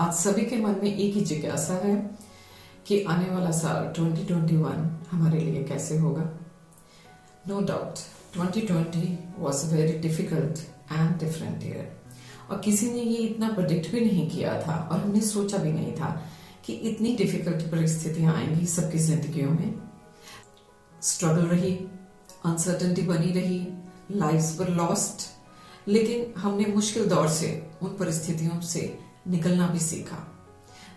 आज सभी के मन में एक ही जिज्ञासा है कि आने वाला साल 2021 हमारे लिए कैसे होगा। No doubt 2020 was a very difficult and different year, और किसी ने ये इतना प्रेडिक्ट भी नहीं किया था और हमने सोचा भी नहीं था कि इतनी डिफिकल्ट परिस्थितियां आएंगी सबकी जिंदगियों में। स्ट्रगल रही, अनसर्टेनिटी बनी रही, लाइव्स वर लॉस्ट, लेकिन हमने मुश्किल दौर से उन परिस्थितियों से निकलना भी सीखा।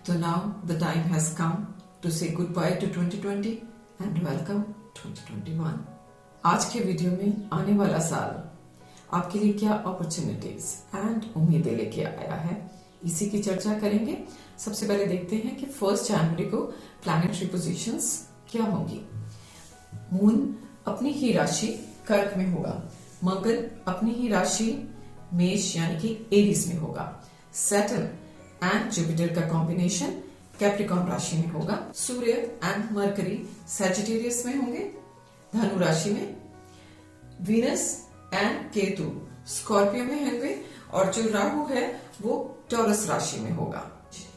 तो now the time has come to say goodbye to 2020 and welcome 2021। आज के वीडियो में आने वाला साल आपके लिए क्या अपॉर्चुनिटीज एंड उम्मीदें लेके आया है, इसी की चर्चा करेंगे। सबसे पहले देखते हैं कि 1 जनवरी को प्लैनेटरी पोजीशंस क्या होंगी। मून अपनी ही राशि कर्क में होगा, मंगल अपनी ही राशि मेष यानी कि एरीज में होगा, सैटर्न एंड जुपिटर का कॉम्बिनेशन कैप्रिकॉर्न राशि में होगा, सूर्य एंड मरकरी सैजिटेरियस में होंगे धनु राशि में, वीनस एंड केतु स्कॉर्पियो में होंगे, और जो राहु है वो टॉरस राशि में होगा।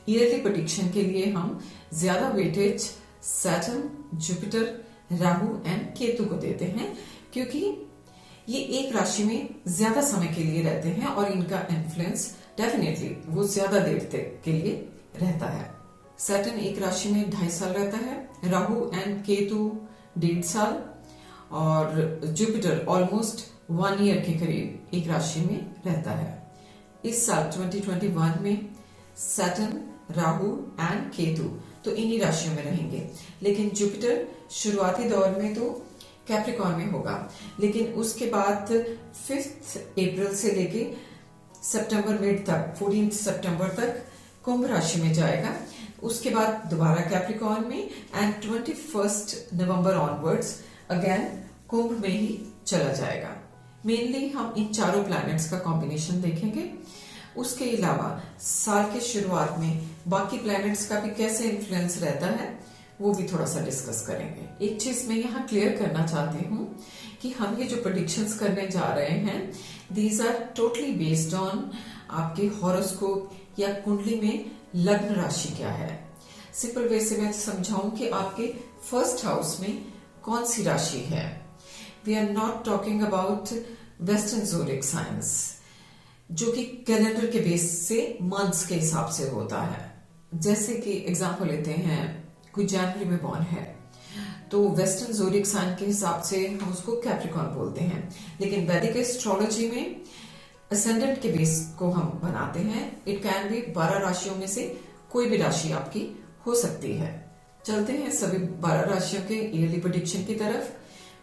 ईयरली प्रेडिक्शन के लिए हम ज्यादा weightage Saturn, Jupiter, Rahu and Ketu को देते हैं, क्योंकि ये एक राशि में ज्यादा समय के लिए रहते हैं और इनका इन्फ्लुएंस डेफिनेटली वो ज्यादा देर तक के लिए रहता है। सैटर्न एक राशि में 2.5 साल रहता है, राहु एंड केतु 1.5 साल, और जुपिटर ऑलमोस्ट 1 ईयर के करीब एक राशि में रहता है। इस साल 2021 में सैटर्न, राहु एंड केतु तो इन्हीं राशियों में रहेंगे, लेकिन जुपिटर शुरुआती दौर में तो कैप्रिकॉर्न में होगा, लेकिन उसके बाद 5 अप्रैल से लेके सितंबर मिड तक 14 सितंबर तक कुंभ राशि में जाएगा। उसके बाद दोबारा कैप्रिकॉर्न में एंड 21 नवंबर ऑनवर्ड्स अगेन कुंभ में ही चला जाएगा। मेनली हम इन चारों प्लैनेट्स का कॉम्बिनेशन देखेंगे। उसके अलावा साल के शुरुआत में बाकी प्लैनेट्स का भी कैसे इन्फ्लुएंस रहता है वो भी थोड़ा सा डिस्कस करेंगे। एक चीज मैं यहाँ क्लियर करना चाहती हूँ कि हम ये जो प्रेडिक्शंस करने जा रहे हैं, these are totally based on आपके हॉरोस्कोप या कुंडली में लग्न राशि क्या है। सिंपल वे से मैं समझाऊं कि आपके फर्स्ट हाउस में कौन सी राशि है। We are not talking about western zodiac science, जो कि कैलेंडर के बेस से मंथ्स के हिसाब से होता है। जैसे कि एग्जाम्पल लेते हैं, कोई जनवरी में बॉर्न है तो वेस्टर्न ज़ोडिएक साइन के हिसाब से हम उसको कैप्रिकॉर्न बोलते हैं, लेकिन वैदिक एस्ट्रोलॉजी में असेंडेंट के बेस को हम बनाते हैं। इट कैन बी 12 राशियों में से कोई भी राशि आपकी हो सकती है। चलते हैं सभी 12 राशियों के ईयरली प्रेडिक्शन की तरफ।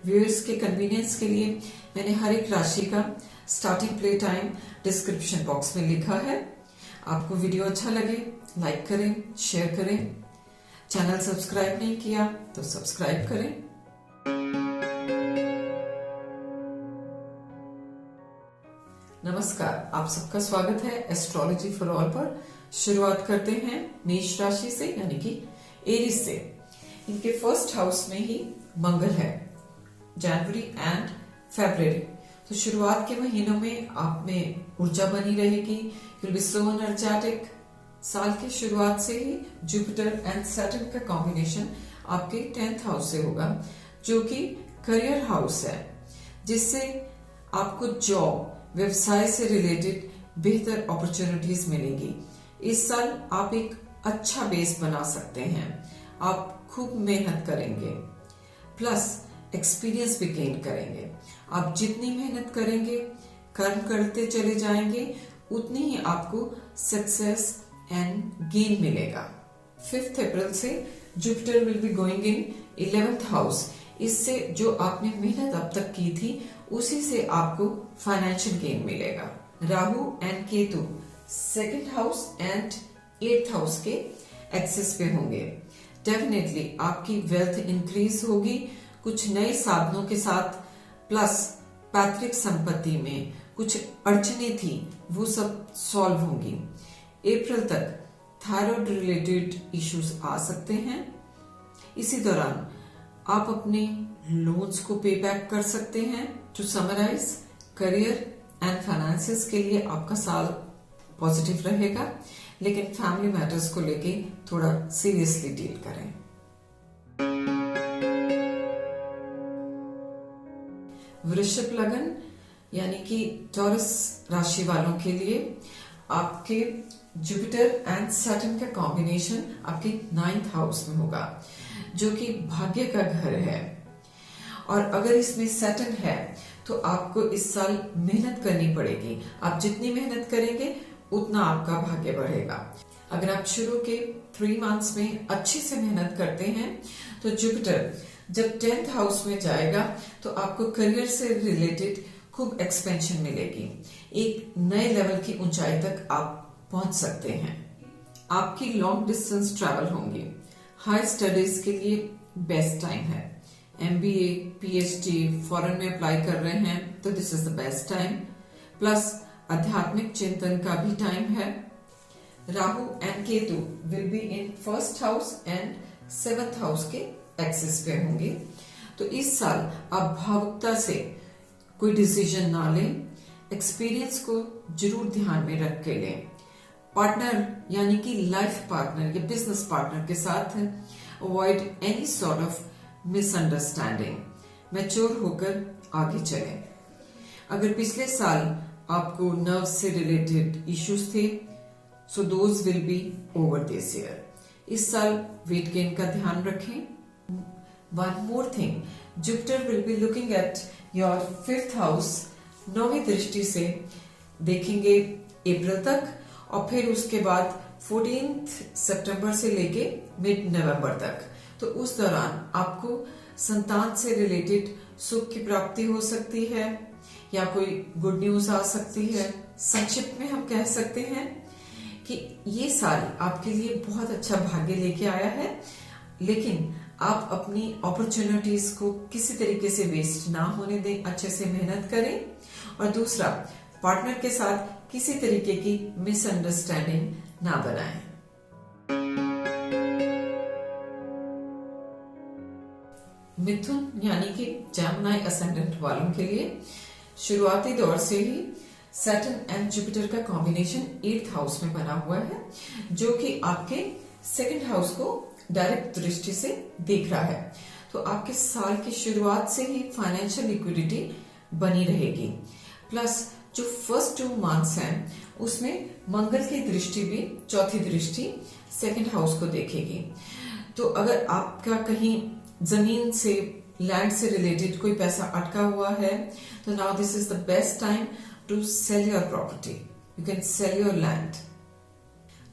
व्यूअर्स के कन्वीनियंस के लिए मैंने हर एक राशि का starting play time description box में लिखा है। आपको वीडियो अच्छा लगे लाइक करें, शेयर करें। चैनल सब्सक्राइब नहीं किया तो सब्सक्राइब करें। नमस्कार, आप सबका स्वागत है एस्ट्रोलॉजी फॉर ऑल पर। शुरुआत करते हैं मेष राशि से यानी कि एरीज से। इनके फर्स्ट हाउस में ही मंगल है, जनवरी एंड फरवरी। तो शुरुआत के महीनों में आप में ऊर्जा बनी रहेगी, you will B so energetic. साल की शुरुआत से ही जुपिटर एंड सैटर्न का कॉम्बिनेशन आपके 10th हाउस से होगा, जो कि करियर हाउस है, जिससे आपको जॉब, व्यवसाय से रिलेटेड बेहतर अपॉर्चुनिटीज मिलेंगी। इस साल आप एक अच्छा बेस बना सकते हैं, आप खूब मेहनत करेंगे, प्लस एक्सपीरियंस भी गेन करेंगे। आप जितनी मेहनत करेंगे, कर्म करते चले जाएंगे, उतनी ही आपको सक्सेस एंड गेन मिलेगा। 5 अप्रैल से Jupiter will be going in 11th house. इससे जो आपने मेहनत अब तक की थी उसी से आपको फाइनेंशियल गेन मिलेगा। Rahu and Ketu 2nd house and 8th house के एक्सेस पे होंगे। डेफिनेटली आपकी वेल्थ इंक्रीज होगी कुछ नए साधनों के साथ, प्लस पैतृक संपत्ति में कुछ अड़चने थी वो सब सॉल्व होंगी। अप्रैल तक थायराइड रिलेटेड इश्यूज आ सकते हैं। इसी दौरान आप अपने लोन्स को पे बैक कर सकते हैं। To summarise, career and finances के लिए आपका साल पॉजिटिव रहेगा, लेकिन फैमिली मैटर्स को लेके थोड़ा सीरियसली डील करें। वृश्चिक लगन यानी कि टॉरस राशि वालों के लिए आपके जुपिटर एंड सैटर्न का कॉम्बिनेशन आपके 9th हाउस में होगा, जो कि भाग्य का घर है। और अगर इसमें सैटर्न है तो आपको इस साल मेहनत करनी पड़ेगी। आप जितनी मेहनत करेंगे उतना आपका भाग्य बढ़ेगा। अगर आप शुरू के 3 मंथ्स में अच्छे से मेहनत करते हैं तो जुपिटर जब 10th हाउस में जाएगा तो आपको करियर से रिलेटेड खूब एक्सपेंशन मिलेगी। एक नए लेवल की ऊंचाई तक आप पहुंच सकते हैं। आपकी लॉन्ग डिस्टेंस ट्रैवल होंगी। हाई स्टडीज के लिए बेस्ट टाइम है। MBA, PhD, फॉरेन में अप्लाई कर रहे हैं तो this is the best time. Plus आध्यात्मिक चिंतन का भी टाइम है। Rahu and Ketu will be in 1st house and 7th house के एक्सिस पे होंगे। तो इस साल आप भावुकता से कोई डिसीजन ना लें, एक्सपीरियंस को जरूर ध्यान में रख के लें। पार्टनर यानी कि लाइफ पार्टनर या बिजनेस पार्टनर के साथ avoid any sort of misunderstanding. Mature होकर आगे चलें। अगर पिछले साल आपको नर्व से रिलेटेड इश्यूज थे so those will be over this year. इस साल वेट गेन का ध्यान रखें। One more thing, Jupiter will be looking at your 5th house 9वीं दृष्टि से देखेंगे अप्रैल तक, और फिर उसके बाद 14 सितंबर से लेके मिड नवंबर तक। तो उस दौरान आपको संतान से रिलेटेड सुख की प्राप्ति हो सकती है या कोई गुड न्यूज आ सकती है। संक्षिप्त में हम कह सकते हैं कि ये साल आपके लिए बहुत अच्छा भाग्य लेके आया है, लेकिन आप अपनी अपॉर्चुनिटीज को किसी तरीके से वेस्ट ना होने दें, अच्छे से मेहनत करें। और दूसरा, पार्टनर के साथ किसी तरीके की मिसअंडरस्टैंडिंग ना बनाएं। मिथुन यानी कि जेमिनी असेंडेंट वालों के लिए शुरुआती दौर से ही सैटर्न एंड जुपिटर का कॉम्बिनेशन 8th हाउस में बना हुआ है, जो कि आपके 2nd हाउस को डायरेक्ट दृष्टि से देख रहा है। तो आपके साल की शुरुआत से ही फाइनेंशियल लिक्विडिटी बनी रहेगी। प्लस जो फर्स्ट 2 मंथ्स हैं उसमें मंगल की दृष्टि भी, चौथी दृष्टि 2nd हाउस को देखेगी। तो अगर आपका कहीं जमीन से, लैंड से रिलेटेड कोई पैसा अटका हुआ है तो now this is the best time to sell your property. You can sell your land.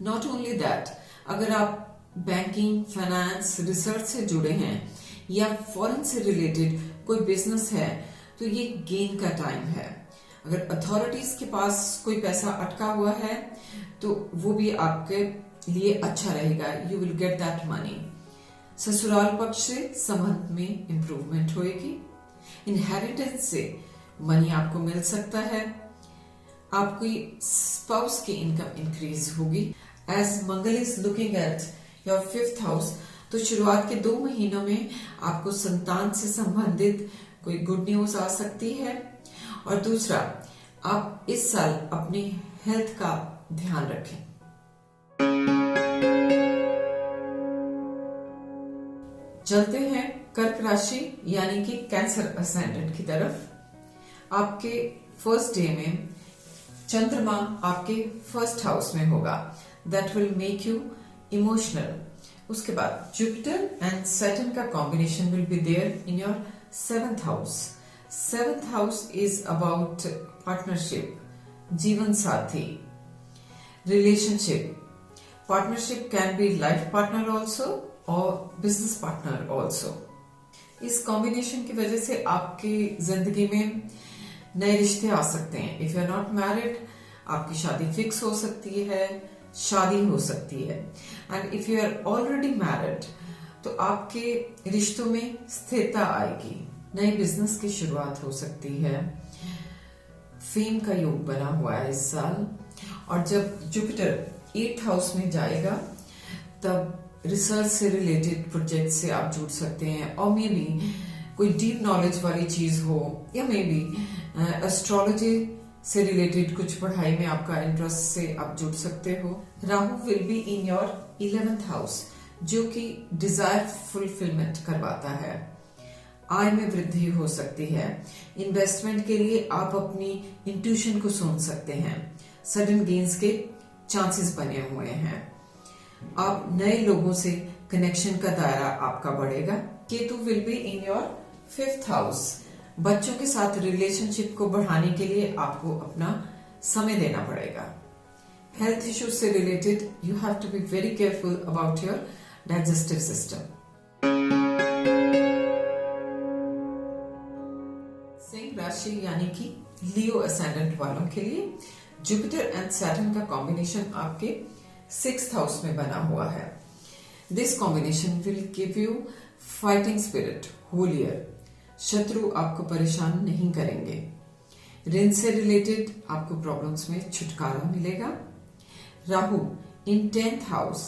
Not only that, अगर आप बैंकिंग, फाइनेंस, रिसर्च से जुड़े हैं या फॉरेन से रिलेटेड कोई बिजनेस है तो ये गेन का टाइम है। अगर अथॉरिटीज के पास कोई पैसा अटका हुआ है तो वो भी आपके लिए अच्छा रहेगा। You will get that money. ससुराल पक्ष से संबंध में इंप्रूवमेंट होएगी। इनहेरिटेंस से मनी आपको मिल सकता है। आपकी स्पाउस की इनकम इंक्रीज होगी। As Mangal is looking at your 5th house, तो शुरुआत के 2 महीनों में आपको संतान से संबंधित कोई गुड न्यूज आ सकती है। और दूसरा, आप इस साल अपनी हेल्थ का ध्यान रखें। चलते हैं कर्क राशि यानी कि कैंसर असेंडेंट की तरफ। आपके फर्स्ट डे में चंद्रमा आपके 1st हाउस में होगा। That will make you emotional. उसके बाद जुपिटर एंड सैटर्न का combination will be there in your 7th house. 7th house is about partnership, जीवन साथी, relationship. Partnership can be life partner also और बिजनेस पार्टनर ऑल्सो। इस combination की वजह से आपकी जिंदगी में नए रिश्ते आ सकते हैं। If you are not married, आपकी शादी फिक्स हो सकती है, शादी हो सकती है। And if you are already married तो आपके रिश्तों में स्थिरता आएगी। नए बिजनेस की शुरुआत हो सकती है। फेम का योग बना हुआ है इस साल। और जब जुपिटर 8th हाउस में जाएगा तब रिसर्च से रिलेटेड प्रोजेक्ट से आप जुड़ सकते हैं, और मे बी कोई डीप नॉलेज वाली चीज हो, या मे बी एस्ट्रोलॉजी से रिलेटेड कुछ पढ़ाई में आपका इंटरेस्ट से आप जुड़ सकते हो। Rahu will be in your 11th house, जो कि डिजायर फुलफिलमेंट करवाता है। आय में वृद्धि हो सकती है। इन्वेस्टमेंट के लिए आप अपनी इंट्यूशन को सुन सकते हैं। सडन गेन्स के चांसेस बने हुए हैं। आप नए लोगों से कनेक्शन का दायरा आपका बढ़ेगा। Ketu will be in your 5th house. बच्चों के साथ रिलेशनशिप को बढ़ाने के लिए आपको अपना समय देना पड़ेगा। हेल्थ इश्यूज से related you have to be very careful about your digestive system. सिंह राशि यानी कि लियो असेंडेंट वालों के लिए जुपिटर एंड सैटर्न का कॉम्बिनेशन आपके 6th हाउस में बना हुआ है। This combination will give you fighting spirit whole year. शत्रु आपको परेशान नहीं करेंगे। ऋण से रिलेटेड आपको प्रॉब्लम्स में छुटकारा मिलेगा। राहु इन 10th house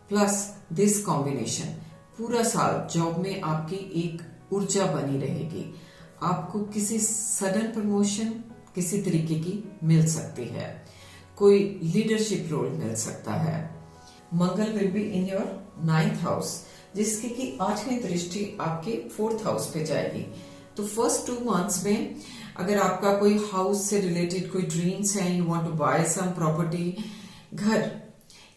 plus this combination पूरा साल जॉब में आपकी एक ऊर्जा बनी रहेगी। आपको किसी सडन प्रमोशन किसी तरीके की मिल सकती है। कोई लीडरशिप रोल मिल सकता है। Mangal will be in your 9th house, जिसकी की 8वीं दृष्टि आपके 4th हाउस पे जाएगी। तो फर्स्ट 2 मंथ्स में अगर आपका कोई हाउस से रिलेटेड कोई ड्रीम्स हैं, you want to buy some property, घर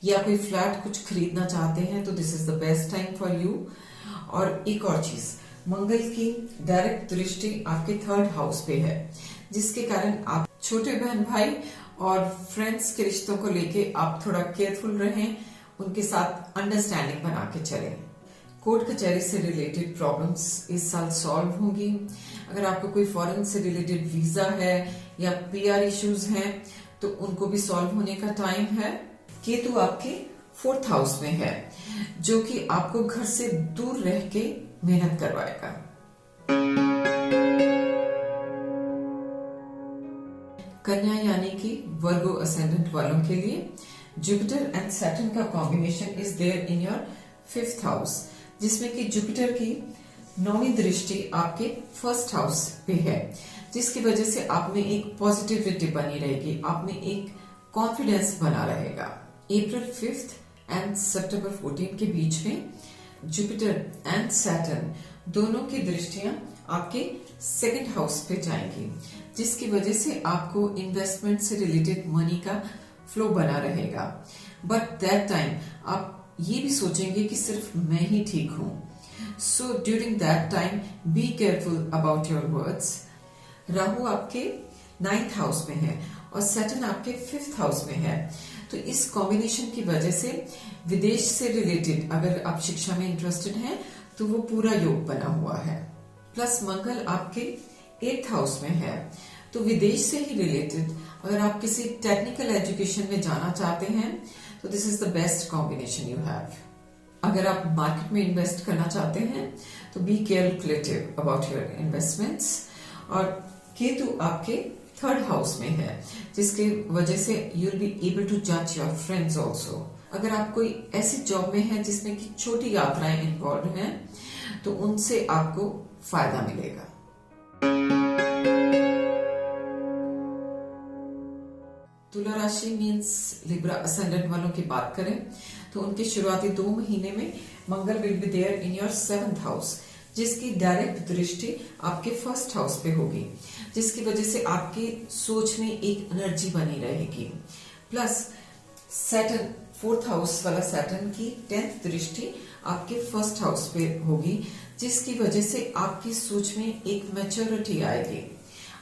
या कोई फ्लैट कुछ खरीदना चाहते हैं, तो this is the best time for you. और एक और चीज, मंगल की डायरेक्ट दृष्टि आपके 3rd हाउस पे है, जिसके कारण आप छोटे बहन भाई और फ्रेंड्स के रिश्तों को लेके आप थोड़ा केयरफुल रहें, उनके साथ अंडरस्टैंडिंग बना के चलें। कोर्ट कचहरी से रिलेटेड प्रॉब्लम्स इस साल सॉल्व होंगी। अगर आपको कोई फॉरेन से रिलेटेड वीजा है या पीआर इश्यूज हैं, तो उनको भी सॉल्व होने का टाइम है। केतु आपके 4th हाउस में है, जो कि आपको घर से दूर रह के मेहनत करवाएगा। कन्या यानी कि वर्गो असेंडेंट वालों के लिए जुपिटर एंड सैटर्न का combination is there in your 5th house, जिसमें कि जुपिटर की 9वीं दृष्टि आपके 1st हाउस पे है, जिसकी वजह से आप में एक पॉजिटिविटी बनी रहेगी, आप में एक कॉन्फिडेंस बना रहेगा। अप्रैल 5th एंड सितंबर 14 के बीच में जुपिटर एंड सैटर्न दोनों की दृष्टियां आपके 2nd हाउस पे जाएंगी, जिसकी वजह से आपको इन्वेस्टमेंट से रिलेटेड मनी का फ्लो बना रहेगा। बट दैट टाइम आप ये भी सोचेंगे कि सिर्फ मैं ही ठीक हूं। So during that time be careful about your words. Rahu आपके 9th हाउस में है और सैटर्न आपके 5th हाउस में है, तो इस कॉम्बिनेशन की वजह से विदेश से रिलेटेड अगर आप शिक्षा में इंटरेस्टेड हैं, तो वो पूरा योग बना हुआ है। प्लस मंगल आपके 8th हाउस में है, तो विदेश से ही रिलेटेड अगर आप किसी टेक्निकल एजुकेशन में जाना चाहते हैं, तो this is the best combination you have. अगर आप मार्केट में इन्वेस्ट करना चाहते हैं, तो be calculative about your investments. और केतु आपके 3rd हाउस में है, जिसके वजह से you will be able to जज योर फ्रेंड्स ऑल्सो। अगर आप कोई ऐसी जॉब में है जिसमें कि छोटी यात्राएं इन्वॉल्व हैं, तो उनसे आपको फायदा मिलेगा। तुला राशि मीन्स लिब्रा असेंडेंट वालों की बात करें, तो उनके शुरुआती 2 महीने में Mangal will be there in your 7th house, जिसकी डायरेक्ट दृष्टि आपके 1st हाउस पे होगी, जिसकी वजह से आपकी सोच में एक एनर्जी बनी रहेगी। प्लस सैटर्न 4th हाउस वाला सैटर्न की 10th दृष्टि आपके 1st हाउस पे होगी, जिसकी वजह से आपकी सोच में एक मैच्योरिटी आएगी।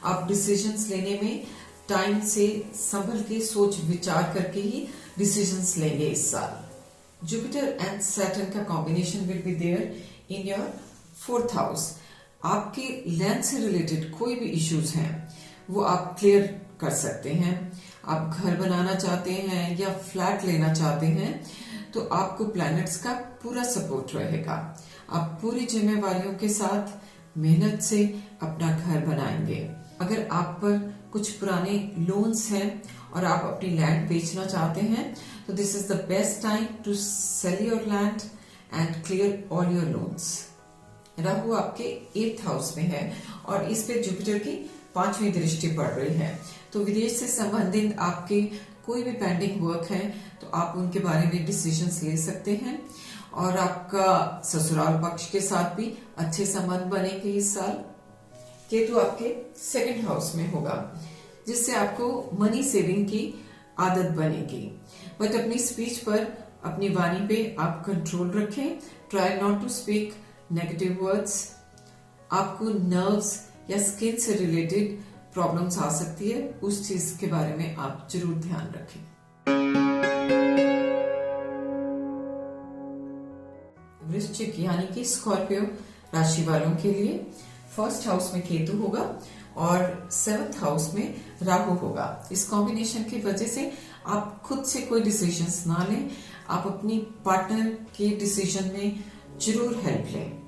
आप डिसीजंस लेने में टाइम से संभल के सोच विचार करके ही डिसीजंस लेंगे इस साल। जुपिटर एंड सैटर्न का combination will be there in your 4th house. आपके लैंड से रिलेटेड कोई भी इश्यूज हैं, वो आप क्लियर कर सकते हैं। आप घर बनाना चाहते हैं या फ्लैट लेना चाहते हैं, तो आपको प्लैनेट्स का पूरा सपोर्ट रहेगा। आप पूरी जिम्मेवारियों के साथ मेहनत से अपना घर बनाएंगे। अगर आप पर कुछ पुराने लोन्स हैं और आप अपनी लैंड बेचना चाहते हैं, तो this is the best time to sell your land and clear all your loans. Rahu आपके 8th हाउस में है और इस पे जुपिटर की 5वीं दृष्टि पड़ रही है। तो विदेश से संबंधित आपके कोई भी पेंडिंग वर्क है तो आप उनके बारे में डिसीजंस ले सकते हैं। और आपका ससुराल पक्ष के साथ भी अच्छे संबंध बनेंगे इस साल। केतु आपके 2nd हाउस में होगा, जिससे आपको मनी सेविंग की आदत बनेगी। बट अपनी स्पीच पर, अपनी वाणी पे आप कंट्रोल रखें। Try not to speak negative words. आपको नर्व्स या स्किन से रिलेटेड प्रॉब्लम्स आ सकती है, उस चीज के बारे में आप जरूर ध्यान रखें। वृश्चिक यानी कि स्कॉर्पियो राशि वालों के लिए 1st हाउस में केतु होगा और 7th हाउस में राहु होगा। इस कॉम्बिनेशन की वजह से आप खुद से कोई डिसीजंस ना लें, आप अपनी पार्टनर के डिसीजन में जरूर हेल्प लें।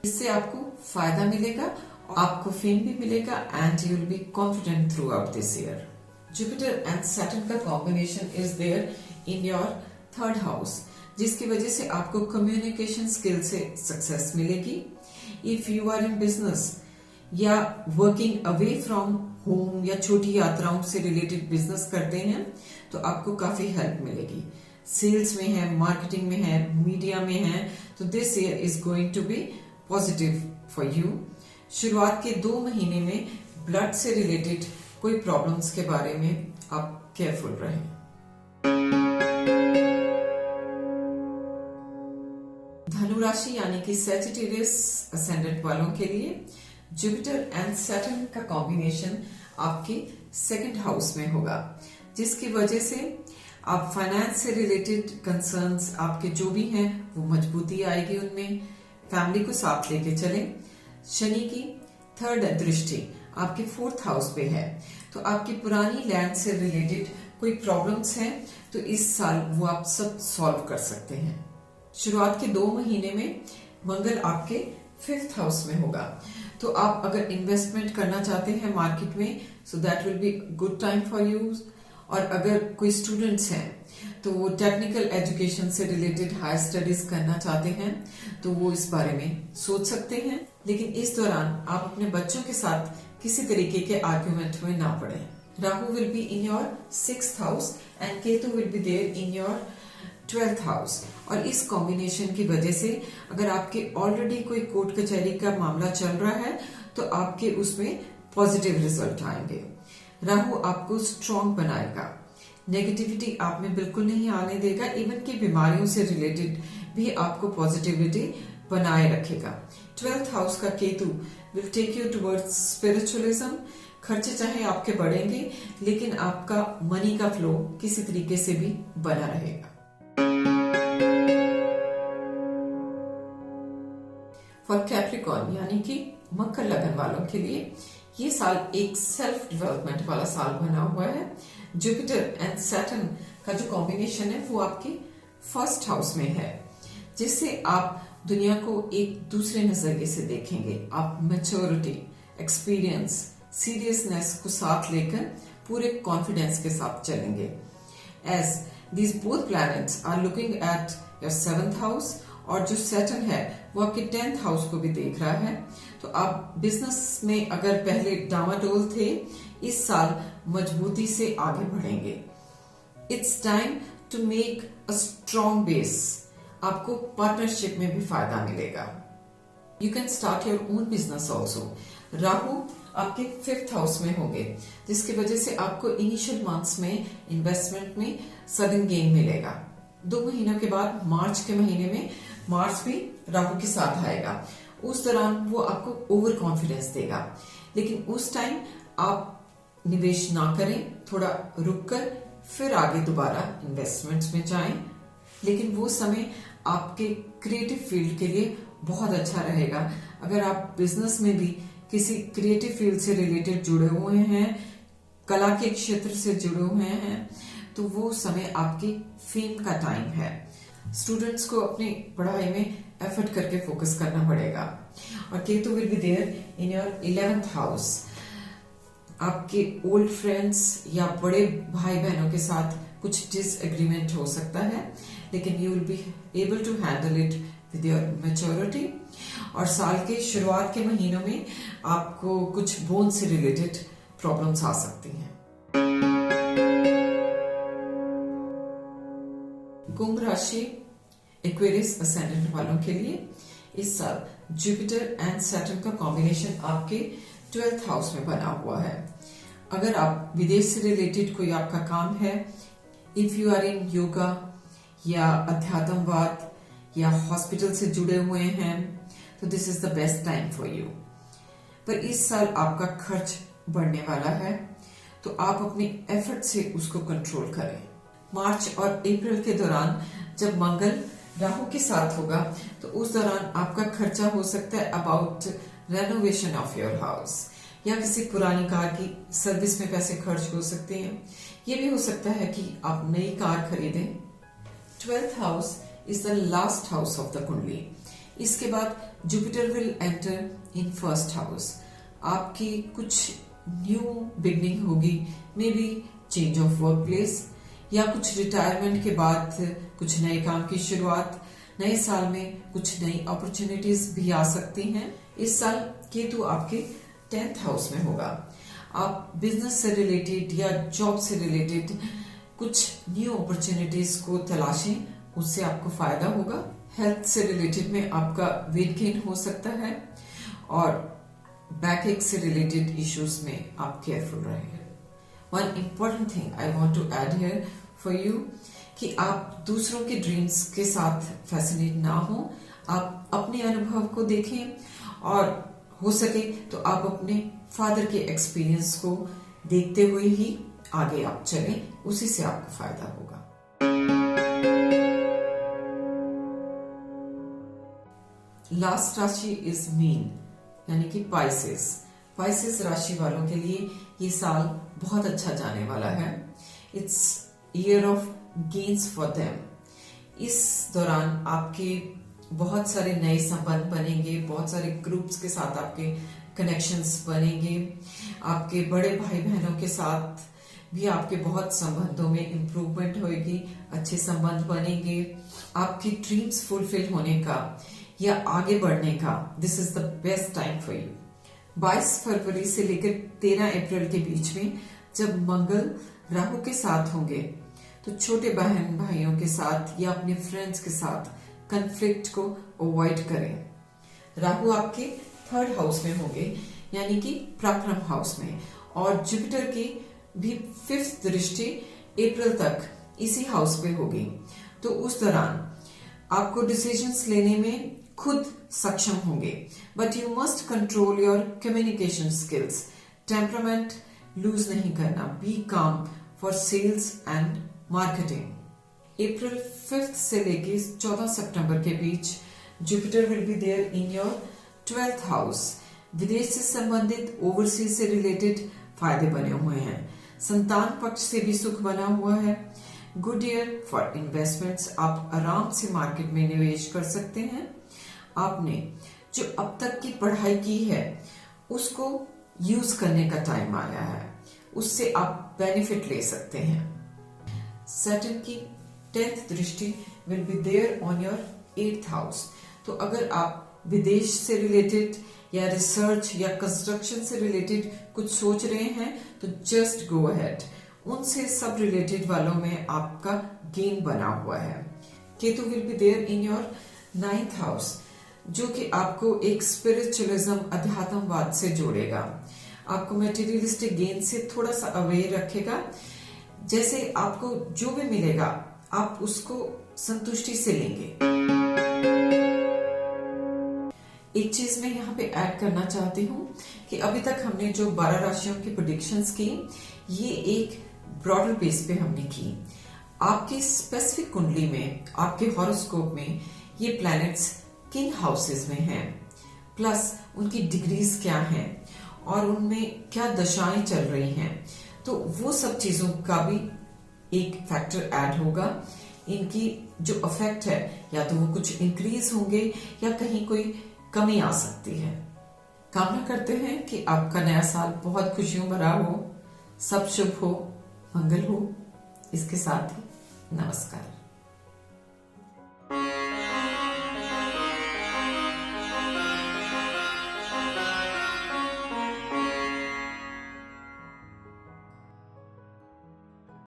इससे आपको फायदा मिलेगा, आपको फेम भी मिलेगा and you will be confident throughout this year. Jupiter and Saturn का combination is there in your 3rd house, जिसकी वजह से आपको कम्युनिकेशन स्किल से सक्सेस मिलेगी। If you are in business या वर्किंग अवे फ्रॉम होम या छोटी यात्राओं से रिलेटेड बिजनेस करते हैं तो आपको काफी हेल्प मिलेगी। सेल्स में है, मार्केटिंग में है, मीडिया में है, तो this year is going to be positive for you. शुरुआत के 2 महीने में ब्लड से रिलेटेड कोई प्रॉब्लम्स के बारे में आप केयरफुल रहें। धनु राशि यानी कि सैजिटेरियस असेंडेंट वालों के लिए जुपिटर एंड सैटर्न का कॉम्बिनेशन आपके 2nd हाउस में होगा, जिसकी वजह से आप फाइनेंस से रिलेटेड कंसर्न्स आपके जो भी हैं वो मजबूती आएगी उनमें। फैमिली को साथ लेके चलें। शनि की 3rd दृष्टि आपके 4th हाउस पे है, तो आपकी पुरानी लैंड से रिलेटेड कोई प्रॉब्लम्स हैं तो इस साल वो आप सब सॉल्व कर सकते हैं। शुरुआत के 2 महीने में मंगल आपके 5th हाउस में होगा, तो आप अगर इन्वेस्टमेंट करना चाहते हैं मार्केट में so that will be good time for you. और अगर कोई स्टूडेंट्स हैं तो वो टेक्निकल एजुकेशन से रिलेटेड हायर स्टडीज करना चाहते हैं तो वो इस बारे में सोच सकते हैं। लेकिन इस दौरान आप अपने बच्चों के साथ किसी तरीके के आर्ग्यूमेंट में ना पड़े। Rahu will be in your 6th house and Ketu will be there in your 12th house. और इस कॉम्बिनेशन की वजह से अगर आपके ऑलरेडी कोई कोर्ट कचहरी का मामला चल रहा है तो आपके उसमें पॉजिटिव रिजल्ट आएंगे। राहु आपको स्ट्रॉन्ग बनाएगा, नेगेटिविटी आप में बिल्कुल नहीं आने देगा। इवन की बीमारियों से रिलेटेड भी आपको पॉजिटिविटी बनाए रखेगा। 12th हाउस का Ketu will take you towards spiritualism. खर्चे चाहे आपके बढ़ेंगे लेकिन आपका मनी का फ्लो किसी तरीके से भी बना रहेगा। फॉर कैप्रिकॉर्न यानी कि मकर लगन वालों के लिए ये साल एक सेल्फ डेवलपमेंट वाला साल बना हुआ है। जुपिटर एंड सैटर्न का जो कॉम्बिनेशन है वो आपके 1st हाउस में है, जिससे आप दुनिया को एक दूसरे नजरिए से देखेंगे। आप मैच्योरिटी, एक्सपीरियंस, सीरियसनेस को साथ लेकर पूरे कॉन्फिडेंस के साथ चलेंगे। As these both planets are looking at your 7th house और जो सैटर्न है वो आपके 10th हाउस को भी देख रहा है, तो आप बिजनेस में अगर पहले डामाडोल थे इस साल मजबूती से आगे बढ़ेंगे। It's time to make a strong base. आपको पार्टनरशिप में भी फायदा मिलेगा। You can start your own business also. Rahu आपके 5th हाउस में होंगे, जिसकी वजह से आपको इनिशियल मंथ्स में इन्वेस्टमेंट में सडन गेन मिलेगा। 2 महीनों के बाद मार्च के महीने में मार्स भी राहु के साथ आएगा। उस दौरान वो आपको ओवर कॉन्फिडेंस देगा, लेकिन उस टाइम आप निवेश ना करें, थोड़ा रुक कर फिर आगे दोबारा इन्वेस्टमेंट्स में जाएं। लेकिन वो समय आपके क्रिएटिव फील्ड के लिए बहुत अच्छा रहेगा। अगर आप बिजनेस में भी किसी क्रिएटिव फील्ड से रिलेटेड जुड़े हुए हैं, कला के क्षेत्र से जुड़े हुए हैं, तो वो समय आपकी फेम का टाइम है। स्टूडेंट्स को अपनी पढ़ाई में एफर्ट करके फोकस करना पड़ेगा। और Ketu will be there in your 11th house. आपके ओल्ड फ्रेंड्स या बड़े भाई बहनों के साथ कुछ डिसएग्रीमेंट हो सकता है, लेकिन you will be able to handle it with your maturity. और साल के शुरुआत के महीनों में आपको कुछ बोन से रिलेटेड प्रॉब्लम्स आ सकती हैं। कुंभ राशि एक्वेरियस असेंडेंट वालों के लिए इस साल जुपिटर एंड सैटर्न का कॉम्बिनेशन आपके 12th हाउस में बना हुआ है। अगर आप विदेश से रिलेटेड कोई आपका काम है, if you are in yoga या अध्यात्मवाद या हॉस्पिटल से जुड़े हुए हैं, तो this is the best time for you. पर इस साल आपका खर्च बढ़ने वाला है, तो आप अपने एफर्ट से उसको कंट्रोल करें। मार्च और अप्रैल के दौरान जब मंगल राहु के साथ होगा, तो उस दौरान आपका खर्चा हो सकता है about renovation of your house, या किसी पुरानी कार की सर्विस में पैसे खर्च हो सकते हैं। ये भी हो सकता है कि आप नई कार खरीदें। 12th house is the last house of the कुंडली। इसके बाद Jupiter will enter in 1st house. आपकी कुछ न्यू बिगनिंग होगी, may be change of work place, या कुछ रिटायरमेंट के बाद कुछ नए काम की शुरुआत। नए साल में कुछ नई अपॉर्चुनिटीज भी आ सकती हैं। इस साल केतु आपके 10th हाउस में होगा। आप बिजनेस से रिलेटेड या जॉब से रिलेटेड कुछ न्यू अपॉर्चुनिटीज को तलाशें, उससे आपको फायदा होगा। हेल्थ से रिलेटेड में आपका वेट गेन हो सकता है, और बैक एक से रिलेटेड इश्यूज में आप केयरफुल रहें। One important thing I want to add here for you कि आप दूसरों के ड्रीम्स के साथ फैसिनेट ना हो। आप अपने अनुभव को देखें, और हो सके तो आप अपने फादर के एक्सपीरियंस को देखते हुए ही आगे आप चलें, उसी से आपको फायदा होगा। लास्ट राशि इज मीन, यानी कि पाइसेस। पाइसेस राशि वालों के लिए ये साल बहुत अच्छा जाने वाला है। It's year of gains for them. इस दौरान आपके बहुत सारे नए संबंध बनेंगे, बहुत सारे ग्रुप्स के साथ आपके कनेक्शंस बनेंगे। आपके बड़े भाई बहनों के साथ भी आपके बहुत संबंधों में इम्प्रूवमेंट होगी, अच्छे संबंध बनेंगे। आपकी ड्रीम्स फुलफिल होने का या आगे बढ़ने का this is the best time for you. 22 फरवरी से लेकर 13 अप्रैल के बीच में जब मंगल राहु के साथ होंगे, तो छोटे बहन भाइयों के साथ या अपने फ्रेंड्स के साथ कन्फ्लिक्ट को अवॉइड करें। राहु आपके 3rd हाउस में होंगे, यानी कि पराक्रम हाउस में, और जुपिटर की भी 5th दृष्टि अप्रैल तक इसी हाउस पे होगी। तो उस दौरान आपको डिसीजंस लेने में खुद सक्षम होंगे, but you must control your communication skills. Temperament lose नहीं करना। Be calm for sales and marketing. अप्रैल 5th से लेके 14 सितंबर के बीच Jupiter will be there in your 12th house. विदेश से संबंधित, ओवरसीज से रिलेटेड फायदे बने हुए हैं। संतान पक्ष से भी सुख बना हुआ है। Good year for investments. आप आराम से मार्केट में निवेश कर सकते हैं। आपने जो अब तक की पढ़ाई की है उसको यूज करने का टाइम आया है, उससे आप बेनिफिट ले सकते हैं। सैटर्न की 10th दृष्टि will be there on your 8th house. तो अगर आप विदेश से रिलेटेड या रिसर्च या कंस्ट्रक्शन से रिलेटेड कुछ सोच रहे हैं, तो जस्ट गो अहेड। उनसे सब रिलेटेड वालों में आपका गेन बना हुआ है। Ketu will be there in your 9th house, जो कि आपको एक स्पिरिचुअलिज्म, अध्यात्मवाद से जोड़ेगा। आपको मटेरियलिस्टिक गेन से थोड़ा सा अवेयर रखेगा। जैसे आपको जो भी मिलेगा आप उसको संतुष्टि से लेंगे। एक चीज मैं यहाँ पे ऐड करना चाहती हूँ कि अभी तक हमने जो 12 राशियों की प्रेडिक्शंस की, ये एक ब्रॉडर बेस पे हमने की। आपकी स्पेसिफिक कुंडली में, आपके हॉरोस्कोप में ये प्लैनेट्स किन हाउसेस में हैं, प्लस उनकी डिग्रीज क्या हैं और उनमें क्या दशाएं चल रही हैं, तो वो सब चीजों का भी एक फैक्टर ऐड होगा। इनकी जो इफेक्ट है, या तो वो कुछ इंक्रीज होंगे या कहीं कोई कमी आ सकती है। कामना करते हैं कि आपका नया साल बहुत खुशियों भरा हो, सब शुभ हो, मंगल हो। इसके साथ ही नमस्कार।